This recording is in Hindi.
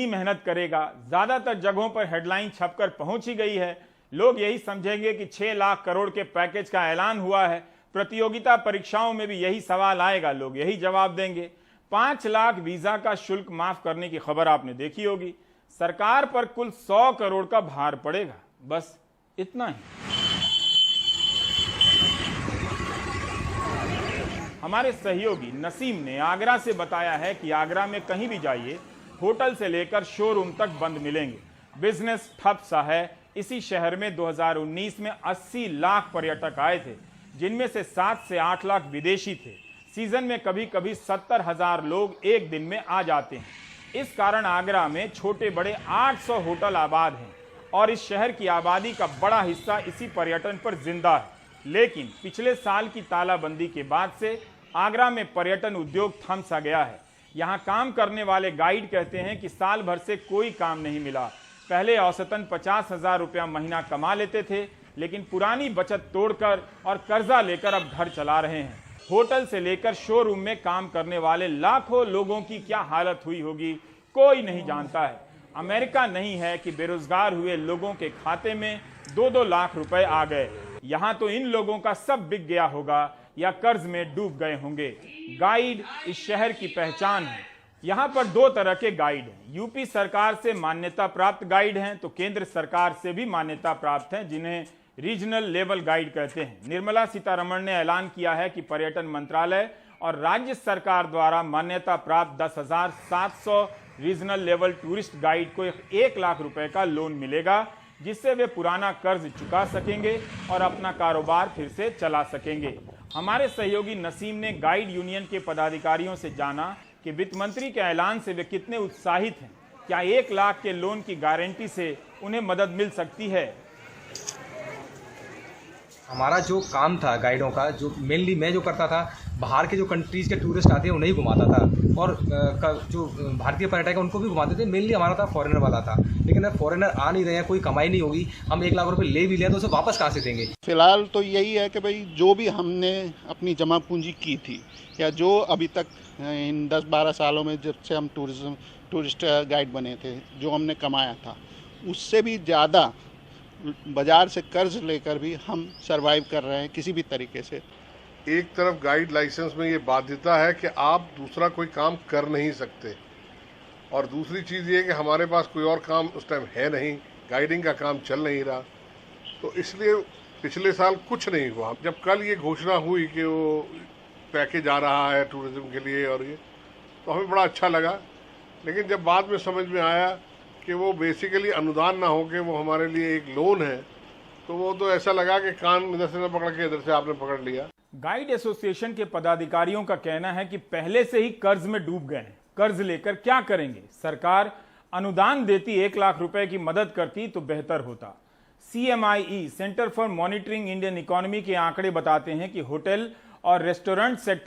कितनी मेहनत करेगा। ज्यादातर जगहों पर हेडलाइन छपकर पहुंच ही गई है। लोग यही समझेंगे कि 6 लाख करोड़ के पैकेज का ऐलान हुआ है। प्रतियोगिता परीक्षाओं में भी यही सवाल आएगा, लोग यही जवाब देंगे। 5 लाख वीजा का शुल्क माफ करने की खबर आपने देखी होगी। सरकार पर कुल 100 करोड़ का भार पड़ेगा, बस इतना ही। हमारे सहयोगी नसीम ने आगरा से बताया है कि आगरा में कहीं भी जाइए, होटल से लेकर शोरूम तक बंद मिलेंगे। बिजनेस ठप सा है। इसी शहर में 2019 में 80 लाख पर्यटक आए थे, जिनमें से 7 से 8 लाख विदेशी थे। सीजन में कभी कभी 70,000 लोग एक दिन में आ जाते हैं। इस कारण आगरा में छोटे बड़े 800 होटल आबाद हैं और इस शहर की आबादी का बड़ा हिस्सा इसी पर्यटन पर जिंदा है। लेकिन पिछले साल की तालाबंदी के बाद से आगरा में पर्यटन उद्योग थम सा गया है। यहाँ काम करने वाले गाइड कहते हैं कि साल भर से कोई काम नहीं मिला। पहले औसतन 50,000 रुपया महीना कमा लेते थे, लेकिन पुरानी बचत तोड़कर और कर्जा लेकर अब घर चला रहे हैं। होटल से लेकर शोरूम में काम करने वाले लाखों लोगों की क्या हालत हुई होगी, कोई नहीं जानता है। अमेरिका नहीं है कि बेरोजगार हुए लोगों के खाते में 2-2 लाख रुपए आ गए। यहाँ तो इन लोगों का सब बिक गया होगा या कर्ज में डूब गए होंगे। गाइड इस शहर की पहचान है। यहाँ पर 2 तरह के गाइड हैं। यूपी सरकार से मान्यता प्राप्त गाइड हैं, तो केंद्र सरकार से भी मान्यता प्राप्त हैं, जिन्हें रीजनल लेवल गाइड कहते हैं। निर्मला सीतारमण ने ऐलान किया है कि पर्यटन मंत्रालय और राज्य सरकार द्वारा मान्यता प्राप्त 10,700 रीजनल लेवल टूरिस्ट गाइड को 1 लाख रुपए का लोन मिलेगा, जिससे वे पुराना कर्ज चुका सकेंगे और अपना कारोबार फिर से चला सकेंगे। हमारे सहयोगी नसीम ने गाइड यूनियन के पदाधिकारियों से जाना कि वित्त मंत्री के ऐलान से वे कितने उत्साहित हैं। क्या 1 लाख के लोन की गारंटी से उन्हें मदद मिल सकती है? हमारा जो काम था गाइडों का, जो मेनली मैं जो करता था, बाहर के जो कंट्रीज़ के टूरिस्ट आते हैं उन्हें ही घुमाता था और जो भारतीय पर्यटक हैं उनको भी घुमाते थे। मेनली हमारा था फॉरेनर वाला था। लेकिन अब फॉरेनर आ नहीं रहे हैं, कोई कमाई नहीं होगी, हम 1 लाख रुपए ले भी लें तो उसे वापस कहाँ से देंगे। फिलहाल तो यही है कि भाई जो भी हमने अपनी जमा पूंजी की थी या जो अभी तक इन 10-12 सालों में जब से हम टूरिस्ट गाइड बने थे, जो हमने कमाया था, उससे भी ज़्यादा बाजार से कर्ज लेकर भी हम सरवाइव कर रहे हैं किसी भी तरीके से। एक तरफ गाइड लाइसेंस में ये बाध्यता है कि आप दूसरा कोई काम कर नहीं सकते, और दूसरी चीज़ ये कि हमारे पास कोई और काम उस टाइम है नहीं, गाइडिंग का काम चल नहीं रहा, तो इसलिए पिछले साल कुछ नहीं हुआ। जब कल ये घोषणा हुई कि वो पैकेज आ रहा है टूरिज्म के लिए और ये, तो हमें बड़ा अच्छा लगा। लेकिन जब बाद में समझ में आया कि वो बेसिकली अनुदान ना हो के वो हमारे लिए एक लोन है, तो वो तो ऐसा लगा कि कान इधर से न पकड़ के इधर से आपने पकड़ लिया। गाइड एसोसिएशन के पदाधिकारियों का कहना है कि पहले से ही कर्ज में डूब गए हैं। कर्ज लेकर क्या करेंगे? सरकार अनुदान देती, 1 लाख रुपए की मदद करती तो बेहतर होता। CMIE centre for monitoring Indian economy के आंकड़े बताते हैं कि होटल और रेस्टोरेंट सेक्टर